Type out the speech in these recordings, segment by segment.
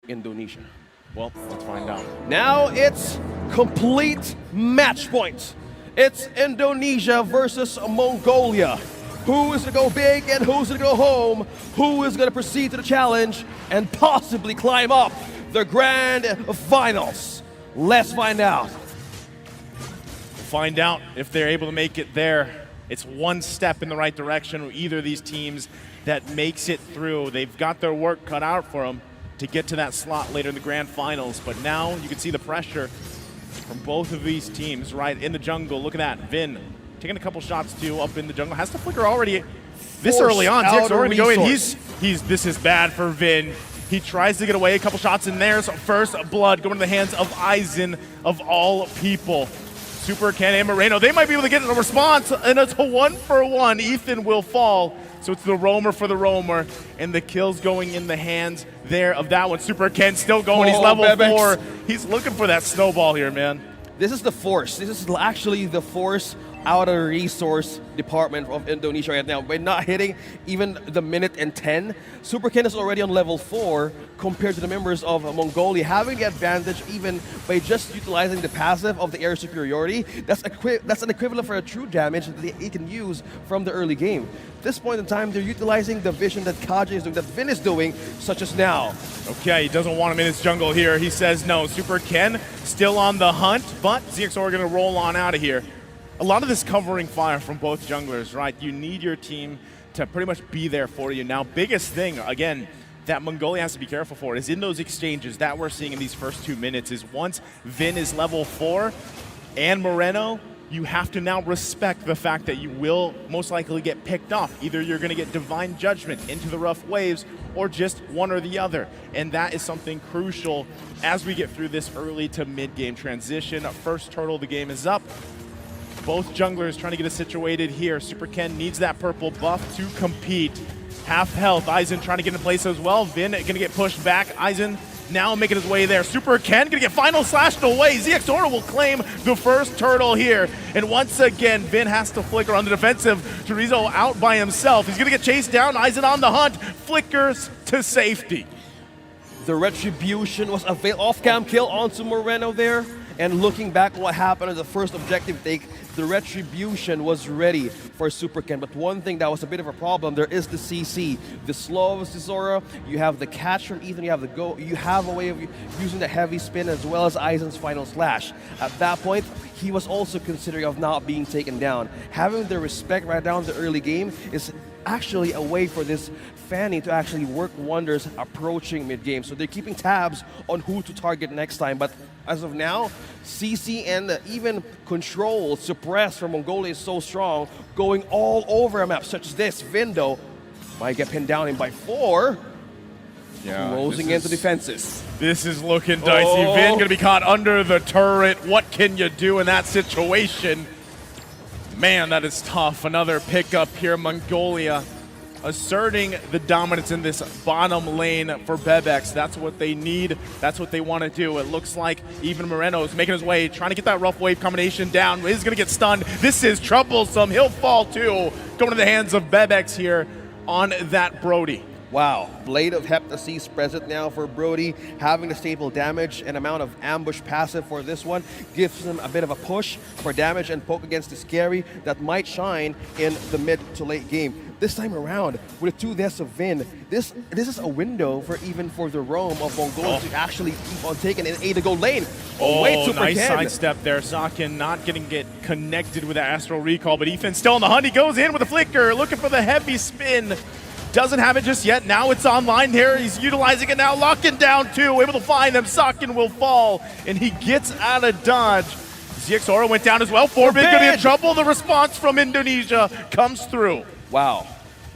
Indonesia. Well, let's find out. Now it's complete match point. It's Indonesia versus Mongolia. Who is going to go big and who's going to go home? Who is going to proceed to the challenge and possibly climb up the grand finals? Let's find out. Find out if they're able to make it there. It's one step in the right direction with either of these teams that makes it through. They've got their work cut out for them to get to that slot later in the grand finals. But now you can see the pressure from both of these teams right in the jungle. Look at that. Vin taking a couple shots too up in the jungle. Has the flicker already this early on. ZX already going. This is bad for Vin. He tries to get away. A couple shots in there. So first blood going to the hands of Aizen of all people. Super Ken and Moreno, they might be able to get a response, and it's a 1-for-1. Ethan will fall, so it's the roamer for the roamer, and the kill's going in the hands there of that one. Super Ken still going, he's level 4. He's looking for that snowball here, man. This is the force. This is actually the force out of the resource department of Indonesia right now. By not hitting even the minute and 10, Super Ken is already on level 4 compared to the members of Mongolia, having the advantage even by just utilizing the passive of the air superiority. That's an equivalent for a true damage that he can use from the early game. At this point in time, they're utilizing the vision that Kaji is doing, that Vin is doing, such as now. Okay, he doesn't want him in his jungle here. He says no. Super Ken still on the hunt, but ZXOR going to roll on out of here. A lot of this covering fire from both junglers, right? You need your team to pretty much be there for you. Now, biggest thing, again, that Mongolia has to be careful for is in those exchanges that we're seeing in these first 2 minutes is once Vin is level 4 and Moreno, you have to now respect the fact that you will most likely get picked off. Either you're going to get Divine Judgment into the rough waves or just one or the other. And that is something crucial as we get through this early to mid-game transition. First turtle of the game is up. Both junglers trying to get it situated here. Super Ken needs that purple buff to compete. Half health. Aizen trying to get in place as well. Vin going to get pushed back. Aizen now making his way there. Super Ken going to get final slashed away. ZXOR will claim the first turtle here. And once again, Vin has to flicker on the defensive. Chorizo out by himself. He's going to get chased down. Aizen on the hunt. Flickers to safety. The retribution was a off-cam kill onto Moreno there. And looking back what happened at the first objective take, the retribution was ready for Super Ken. But one thing that was a bit of a problem, there is the CC. The slow of Zizora, you have the catch from Ethan, you have the go, you have a way of using the heavy spin as well as Aizen's final slash. At that point, he was also considering of not being taken down. Having the respect right down the early game is actually a way for this Fanny to actually work wonders approaching mid-game. So they're keeping tabs on who to target next time. But as of now, CC and even control, suppress from Mongolia is so strong, going all over a map such as this. Vindo might get pinned down in by 4. Yeah, closing into defenses. This is looking dicey. Vin going to be caught under the turret. What can you do in that situation? Man, that is tough. Another pickup here. Mongolia asserting the dominance in this bottom lane for Bebex. That's what they need. That's what they want to do. It looks like even Moreno is making his way, trying to get that rough wave combination down. He's going to get stunned. This is troublesome. He'll fall too. Going to the hands of Bebex here on that Brody. Wow, Blade of Heptasis present now for Brody, having the staple damage and amount of ambush passive for this one gives him a bit of a push for damage and poke against the scary that might shine in the mid to late game. This time around, with the 2 deaths of Vin, this is a window for even for the roam of Mongolia to actually keep on taking an A to go lane. Wait, Super nice Ken. sidestep there. Sakin not getting connected with that Astral Recall, but Ethan still on the hunt. He goes in with a flicker, looking for the heavy spin. Doesn't have it just yet. Now it's online here. He's utilizing it now. Locking down 2. Able to find them. Sakin will fall. And he gets out of dodge. ZXOR went down as well. Forbid going to be in trouble. The response from Indonesia comes through. Wow.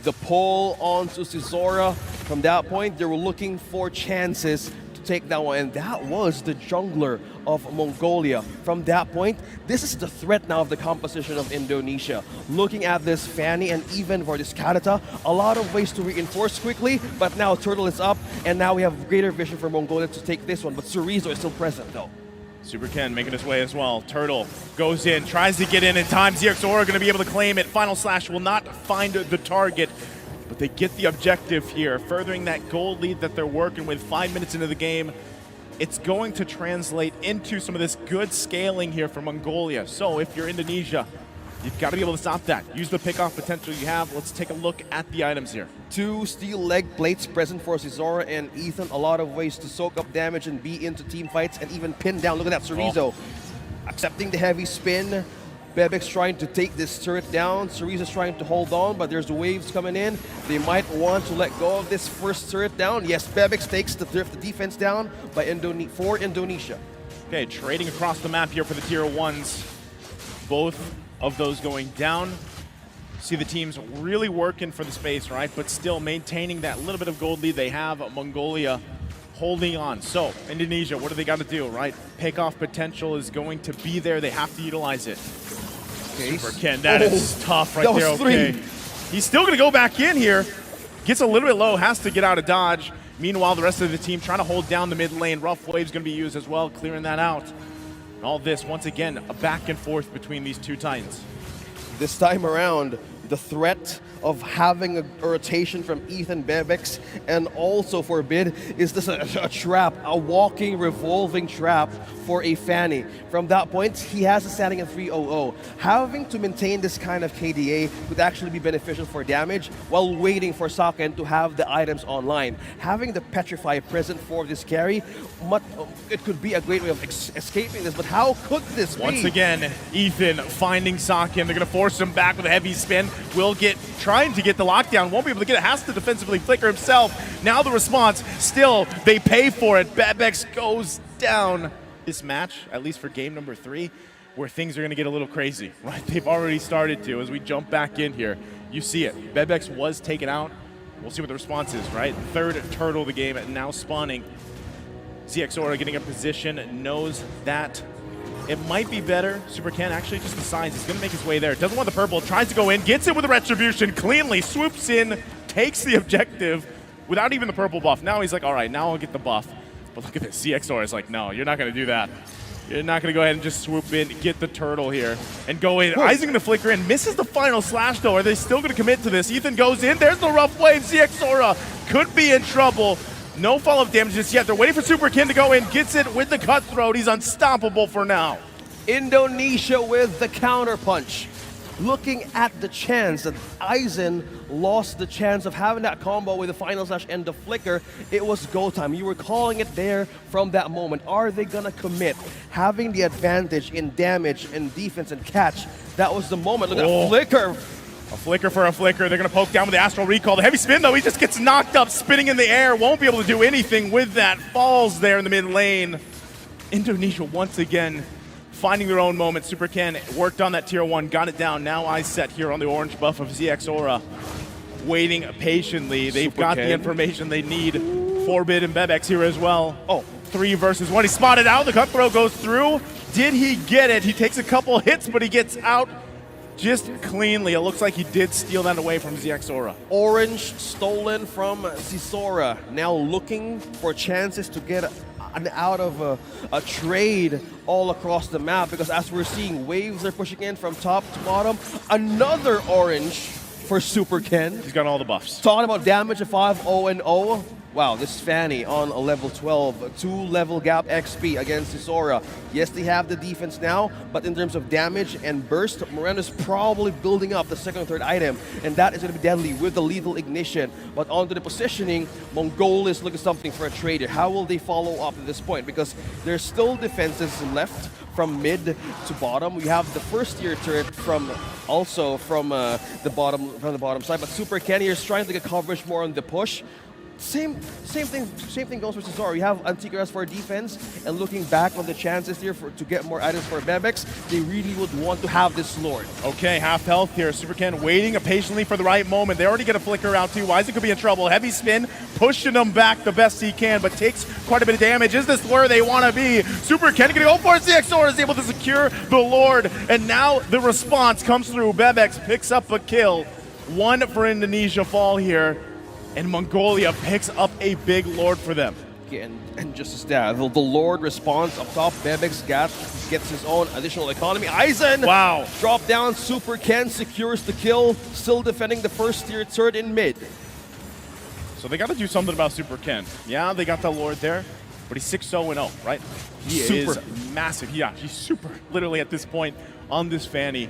The pull onto Zizora. From that point, they were looking for chances to take that one. And that was the jungler of Mongolia. From that point, this is the threat now of the composition of Indonesia. Looking at this Fanny and even for this Kadata, a lot of ways to reinforce quickly, but now Turtle is up, and now we have greater vision for Mongolia to take this one, but Chorizo is still present though. Super Ken making his way as well. Turtle goes in, tries to get in time. ZXOR going to be able to claim it. Final slash will not find the target. but they get the objective here, furthering that gold lead that they're working with 5 minutes into the game. It's going to translate into some of this good scaling here for Mongolia. So if you're Indonesia, you've got to be able to stop that. Use the pickoff potential you have. Let's take a look at the items here. 2 steel leg plates present for Cesora and Ethan. A lot of ways to soak up damage and be into team fights and even pin down. Look at that, Cerezo accepting the heavy spin. Bebek's trying to take this turret down. Cerezo's trying to hold on, but there's the waves coming in. They might want to let go of this first turret down. Yes, Bebek takes the defense down by for Indonesia. Okay, trading across the map here for the tier 1s. Both of those going down. See the teams really working for the space, right? But still maintaining that little bit of gold lead they have. Mongolia holding on. So, Indonesia, what do they got to do, right? Pickoff potential is going to be there. They have to utilize it. Okay. Super Ken, that is tough right there, okay. He's still going to go back in here. Gets a little bit low, has to get out of dodge. Meanwhile, the rest of the team trying to hold down the mid lane. Rough Wave's going to be used as well, clearing that out. And all this, once again, a back and forth between these two Titans. This time around, the threat of having a rotation from Ethan Bebek's and also for Bid is this a trap, a walking, revolving trap for a Fanny. From that point, he has a standing at 300. Having to maintain this kind of KDA would actually be beneficial for damage while waiting for Saken to have the items online. Having the Petrify present for this carry, it could be a great way of escaping this, but how could this be? Once again, Ethan finding Saken. They're going to force him back with a heavy spin. Will get trying to get the lockdown, won't be able to get it, has to defensively flicker himself. Now the response, still, they pay for it. Bebek goes down. This match, at least for game number 3, where things are going to get a little crazy, right? They've already started to. As we jump back in here, you see it. Bebek was taken out. We'll see what the response is, right? Third turtle of the game, now spawning. ZXORA getting a position, knows that it might be better. Super Ken actually just decides he's going to make his way there. Doesn't want the purple, tries to go in, gets it with the retribution, cleanly swoops in, takes the objective without even the purple buff. Now he's like, all right, now I'll get the buff. But look at this, ZXORA is like, no, you're not going to do that. You're not going to go ahead and just swoop in, get the turtle here, and go in. Isaac going to flicker in, misses the final slash though. Are they still going to commit to this? Ethan goes in, there's the rough wave. ZXORA could be in trouble. No follow-up damage just yet. They're waiting for Super Ken to go in, gets it with the cutthroat. He's unstoppable for now. Indonesia with the counter punch. Looking at the chance that Aizen lost the chance of having that combo with the final slash and the flicker, it was go time. You were calling it there from that moment. Are they gonna commit? Having the advantage in damage and defense and catch, that was the moment. Look at that flicker. A flicker for a flicker. They're going to poke down with the Astral Recall. The heavy spin, though, he just gets knocked up, spinning in the air. Won't be able to do anything with that. Falls there in the mid lane. Indonesia once again finding their own moment. Super Ken worked on that tier 1, got it down. Now IESF here on the orange buff of ZXORA. Waiting patiently. They've got the information they need. Forbid and Bebek here as well. 3 versus 1. He spotted out. The cutthroat goes through. Did he get it? He takes a couple hits, but he gets out just cleanly. It looks like he did steal that away from ZXORA. Orange stolen from Cesora. Now looking for chances to get out of a trade all across the map, because as we're seeing, waves are pushing in from top to bottom. Another orange for Super Ken. He's got all the buffs. Talking about damage of 5-0-0. Wow, this Fanny on a level 12, 2-level gap XP against Cesora. Yes, they have the defense now, but in terms of damage and burst, Moreno's probably building up the second and third item, and that is going to be deadly with the lethal ignition. But onto the positioning, Mongolia is looking something for a trader. How will they follow up at this point? Because there's still defenses left from mid to bottom. We have the first tier turret from the bottom side, but Super Ken here is trying to get coverage more on the push. Same thing goes for Cesaro. You have Antiquaras for defense, and looking back on the chances here to get more items for Bebek, they really would want to have this Lord. Okay, half health here. Super Ken waiting patiently for the right moment. They already get a flicker out too. Isaac could be in trouble. Heavy spin, pushing them back the best he can, but takes quite a bit of damage. Is this where they want to be? Super Ken gonna go for it. ZXORA is able to secure the Lord, and now the response comes through. Bebek picks up a kill. 1 for Indonesia fall here. And Mongolia picks up a big Lord for them. Okay, and just as that, the Lord responds up top. Bebex gets his own additional economy. Aizen! Wow. Drop down. Super Ken secures the kill. Still defending the first tier turret in mid. So they got to do something about Super Ken. Yeah, they got the Lord there, but he's 6-0-0, right? He is massive. Yeah, he's super, literally at this point on this Fanny.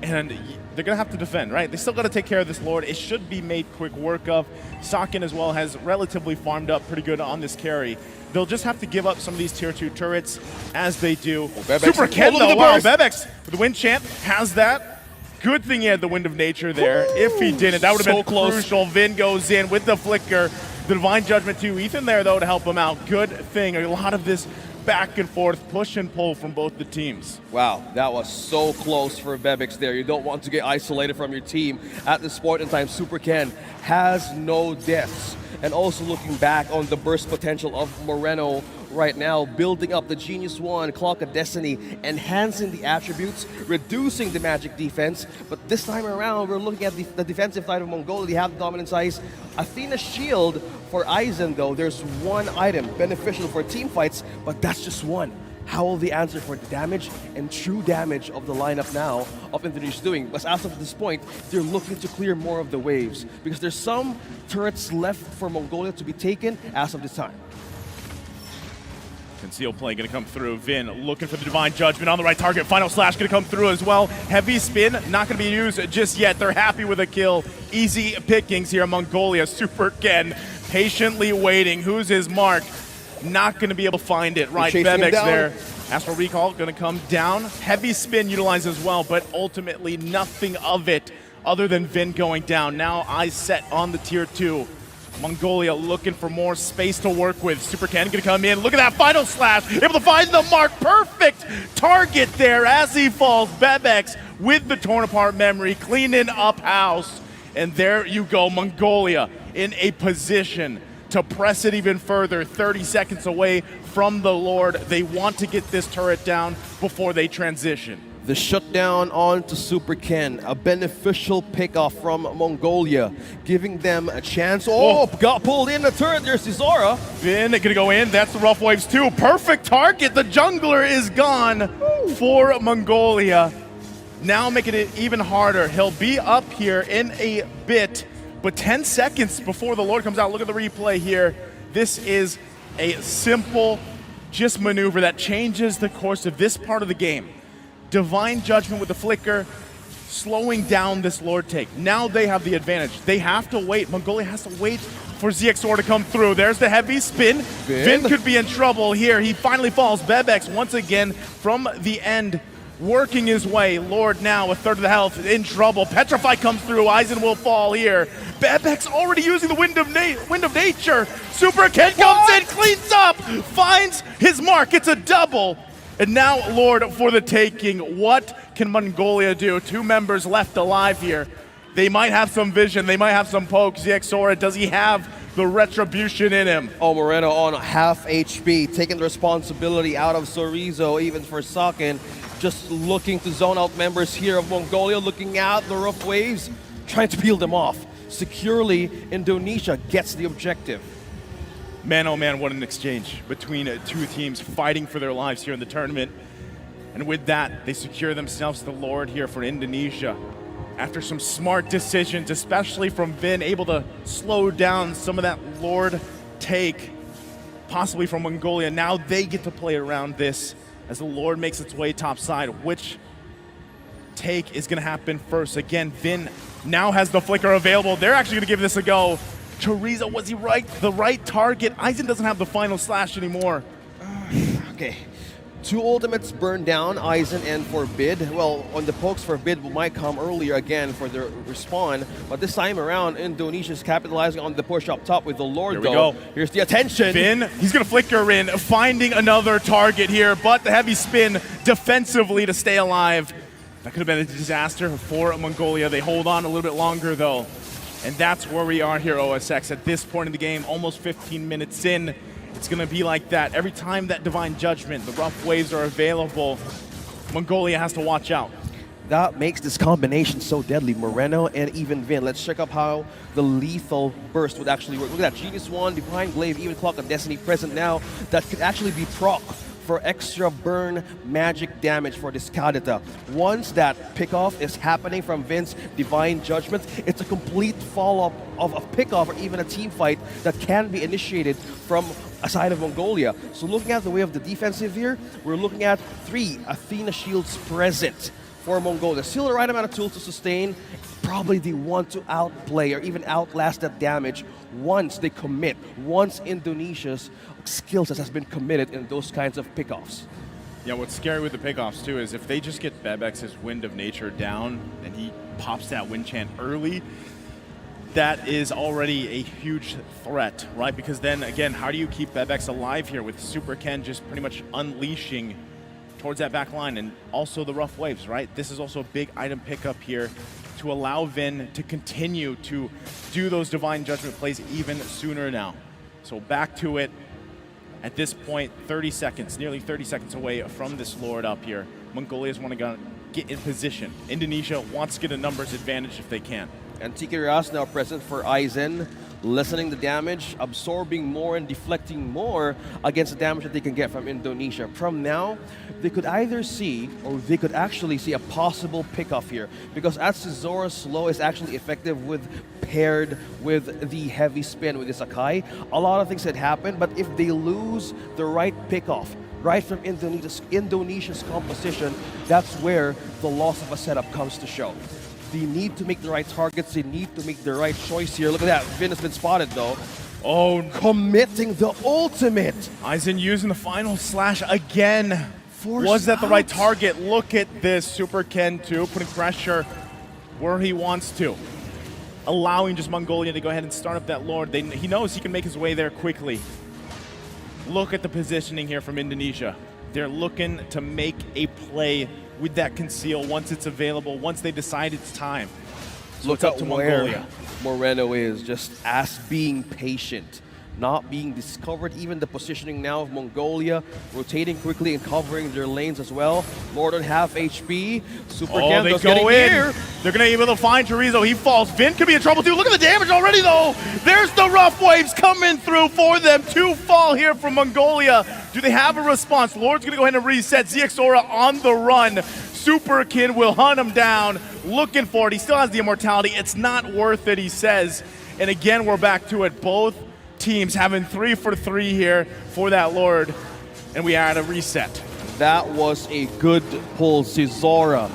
And they're going to have to defend, right? They still got to take care of this Lord. It should be made quick work of. Sakin as well has relatively farmed up pretty good on this carry. They'll just have to give up some of these tier 2 turrets as they do. Super Ken, though. Wow, Bebex with the wind champ has that. Good thing he had the Wind of Nature there. Ooh, if he didn't, that would have been close. Crucial. Vin goes in with the flicker. The Divine Judgment too. Ethan there, though, to help him out. Good thing. A lot of this back and forth, push and pull from both the teams. Wow, that was so close for Bebex there. You don't want to get isolated from your team at this point in time. Super Ken has no deaths. And also looking back on the burst potential of Moreno right now, building up the Genius 1, Clock of Destiny, enhancing the attributes, reducing the magic defense. But this time around, we're looking at the defensive side of Mongolia. They have the dominance ice. Athena Shield for Aizen, though. There's one item beneficial for team fights, but that's just one. How will they answer for the damage and true damage of the lineup now of Indonesia's doing? But as of this point, they're looking to clear more of the waves because there's some turrets left for Mongolia to be taken as of this time. Conceal play going to come through. Vin looking for the Divine Judgment on the right target. Final Slash going to come through as well. Heavy Spin not going to be used just yet. They're happy with a kill. Easy pickings here. Mongolia. Super Ken patiently waiting. Who's his mark? Not going to be able to find it. Right, Bebex there. Astral Recall going to come down. Heavy Spin utilized as well, but ultimately nothing of it other than Vin going down. Now eyes set on the tier 2. Mongolia looking for more space to work with. Super Ken going to come in. Look at that Final Slash. Able to find the mark. Perfect target there as he falls. Bebex with the torn apart memory, cleaning up house. And there you go, Mongolia in a position to press it even further. 30 seconds away from the Lord. They want to get this turret down before they transition. The shutdown on to Super Ken, a beneficial pickoff from Mongolia, giving them a chance. Oh, got pulled in the turret. There's Zora. Vin gonna go in. That's the Rough Waves too. Perfect target. The jungler is gone for Mongolia. Now making it even harder. He'll be up here in a bit, but 10 seconds before the Lord comes out. Look at the replay here. This is a simple just maneuver that changes the course of this part of the game. Divine Judgment with the flicker, slowing down this Lord take. Now they have the advantage. They have to wait. Mongolia has to wait for ZXOR to come through. There's the heavy spin. Vin could be in trouble here. He finally falls. Bebex once again from the end, working his way. Lord now, a third of the health, in trouble. Petrify comes through. Aizen will fall here. Bebex already using the Wind of Nature. Super Ken comes in, cleans up, finds his mark. It's a double. And now Lord for the taking. What can Mongolia do? 2 members left alive here. They might have some vision. They might have some poke. ZXOR, does he have the retribution in him? Oh, Moreno on half HP, taking the responsibility out of Sorizo, even for Sakin. Just looking to zone out members here of Mongolia, looking out the rough waves, trying to peel them off. Securely, Indonesia gets the objective. Man, oh man, what an exchange between 2 teams fighting for their lives here in the tournament. And with that, they secure themselves the Lord here for Indonesia. After some smart decisions, especially from Vin, able to slow down some of that Lord take, possibly from Mongolia. Now they get to play around this as the Lord makes its way topside. Which take is going to happen first? Again, Vin now has the flicker available. They're actually going to give this a go. Chorizo, was he right? The right target. Aizen doesn't have the final slash anymore. Okay. 2 ultimates burned down, Aizen and Forbid. Well, on the pokes, Forbid might come earlier again for the respawn, but this time around, Indonesia's capitalizing on the push up top with the Lord. Here we go. Here's the attention. Vin, he's gonna flicker in, finding another target here, but the heavy spin defensively to stay alive. That could have been a disaster for Mongolia. They hold on a little bit longer though. And that's where we are here, OSX. At this point in the game, almost 15 minutes in, it's going to be like that. Every time that Divine Judgment, the rough waves are available, Mongolia has to watch out. That makes this combination so deadly. Moreno and even Vin. Let's check out how the lethal burst would actually work. Look at that. Genius One, Divine Glaive, even Clock of Destiny present now. That could actually be proc for extra burn magic damage for this Kadita. Once that pickoff is happening from Vin's Divine Judgment, it's a complete follow-up of a pickoff or even a team fight that can be initiated from a side of Mongolia. So looking at the way of the defensive here, we're looking at 3 Athena shields present for Mongolia. Still the right amount of tools to sustain. Probably they want to outplay or even outlast that damage once they commit, once Indonesia's skill set has been committed in those kinds of pickoffs. Yeah, what's scary with the pickoffs too is if they just get Bebex's Wind of Nature down and he pops that wind chant early, that is already a huge threat, right? Because then again, how do you keep Bebex alive here with Super Ken just pretty much unleashing towards that back line, and also the rough waves, right? This is also a big item pickup here to allow Vin to continue to do those Divine Judgment plays even sooner now. So back to it. At this point, 30 seconds, nearly 30 seconds away from this Lord up here. Mongolia's want to get in position. Indonesia wants to get a numbers advantage if they can. And Tiki Ras now present for Aizen, lessening the damage, absorbing more and deflecting more against the damage that they can get from Indonesia. From now, they could either see, or they could actually see a possible pickoff here, because as Zora's slow is actually effective with paired with the heavy spin with the Sakai, a lot of things had happened, but if they lose the right pickoff, right from Indonesia's composition, that's where the loss of a setup comes to show. They need to make the right targets. They need to make the right choice here. Look at that. Vin has been spotted, though. Oh, committing the ultimate. Aizen using the final slash again. Force Was that the right out. target? Look at this. Super Ken, too, putting pressure where he wants to. Allowing just Mongolia to go ahead and start up that Lord. He knows he can make his way there quickly. Look at the positioning here from Indonesia. They're looking to make a play with that conceal once it's available, once they decide it's time. So Look it's up at to where Mongolia. Moreno is, just as being patient, not being discovered. Even the positioning now of Mongolia, rotating quickly and covering their lanes as well. Lord on half HP. Super Ken they does go getting in. near. They're going to be able to find Chorizo. He falls. Vin could be in trouble too. Look at the damage already, though. There's the rough waves coming through for them. 2 fall here from Mongolia. Do they have a response? Lord's going to go ahead and reset. ZXora on the run. Super Ken will hunt him down. Looking for it. He still has the immortality. It's not worth it, he says. And again, we're back to it. Both teams having 3 for 3 here for that Lord. And we are at a reset. That was a good pull. Zora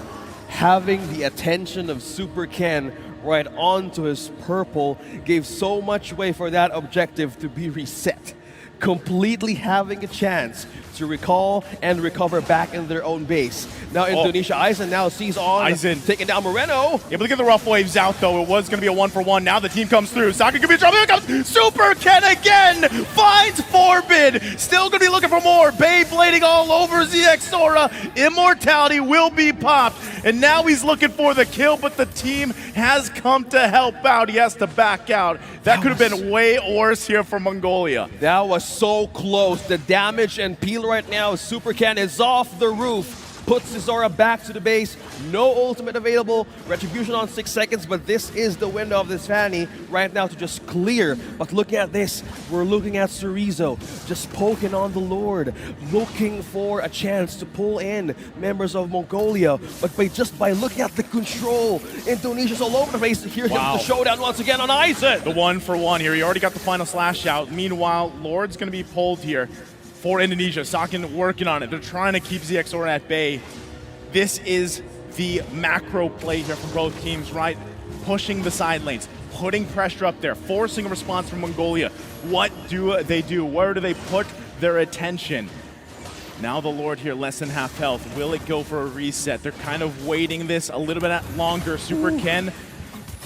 having the attention of Super Ken right onto his purple gave so much way for that objective to be reset. Completely having a chance to recall and recover back in their own base. Now Indonesia, Aizen now sees on, Aizen taking down Moreno. Yeah, but look at the rough waves out, though. It was going to be a 1-for-1. Now the team comes through. Saka could be in trouble. Here comes Super Ken again. Finds Forbid. Still going to be looking for more. Beyblading all over ZXora. Immortality will be popped. And now he's looking for the kill, but the team has come to help out. He has to back out. That could have been way worse here for Mongolia. That was so close. The damage and peel right now. Super Ken is off the roof. Puts Zora back to the base. No ultimate available. Retribution on 6 seconds, but this is the window of this Fanny right now to just clear. But look at this. We're looking at Chorizo just poking on the Lord, looking for a chance to pull in members of Mongolia. But by looking at the control, Indonesia's all over the place. Here comes the showdown once again on Aizen. The 1-for-1 here. He already got the final slash out. Meanwhile, Lord's going to be pulled here for Indonesia. Sakin working on it. They're trying to keep ZXora at bay. This is the macro play here for both teams, right? Pushing the side lanes, putting pressure up there, forcing a response from Mongolia. What do they do? Where do they put their attention? Now the Lord here, less than half health. Will it go for a reset? They're kind of waiting this a little bit longer. Super Ken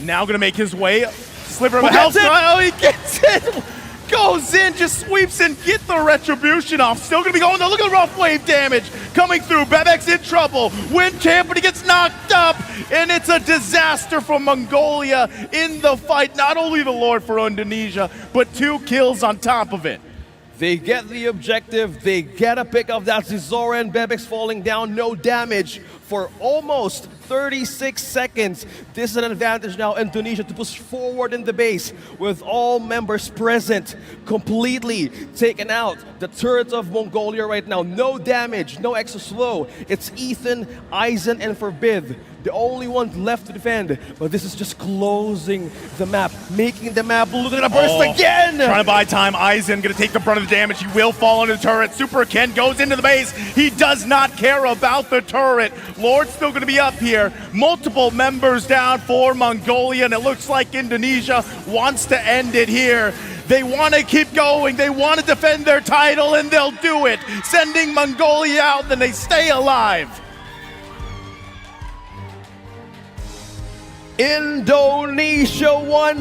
now going to make his way. Sliver of a health. Oh, he gets it! Goes in, just sweeps and get the retribution off. Still gonna be going though. Look at the rough wave damage coming through. Bebex in trouble. Wind champ, but he gets knocked up. And it's a disaster from Mongolia in the fight. Not only the Lord for Indonesia, but 2 kills on top of it. They get the objective. They get a pick of that. Zora and Bebex falling down. No damage for almost 36 seconds. This is an advantage now, Indonesia, to push forward in the base with all members present, completely taken out. The turrets of Mongolia right now, no damage, no extra slow. It's Ethan, Aizen, and Forbid, the only ones left to defend. But this is just closing the map, making the map look at a burst again! Trying to buy time. Aizen going to take the brunt of the damage. He will fall into the turret. Super Ken goes into the base. He does not care about the turret. Lord's still going to be up here. Multiple members down for Mongolia, and it looks like Indonesia wants to end it here. They want to keep going. They want to defend their title, and they'll do it. Sending Mongolia out, then they stay alive. Indonesia won.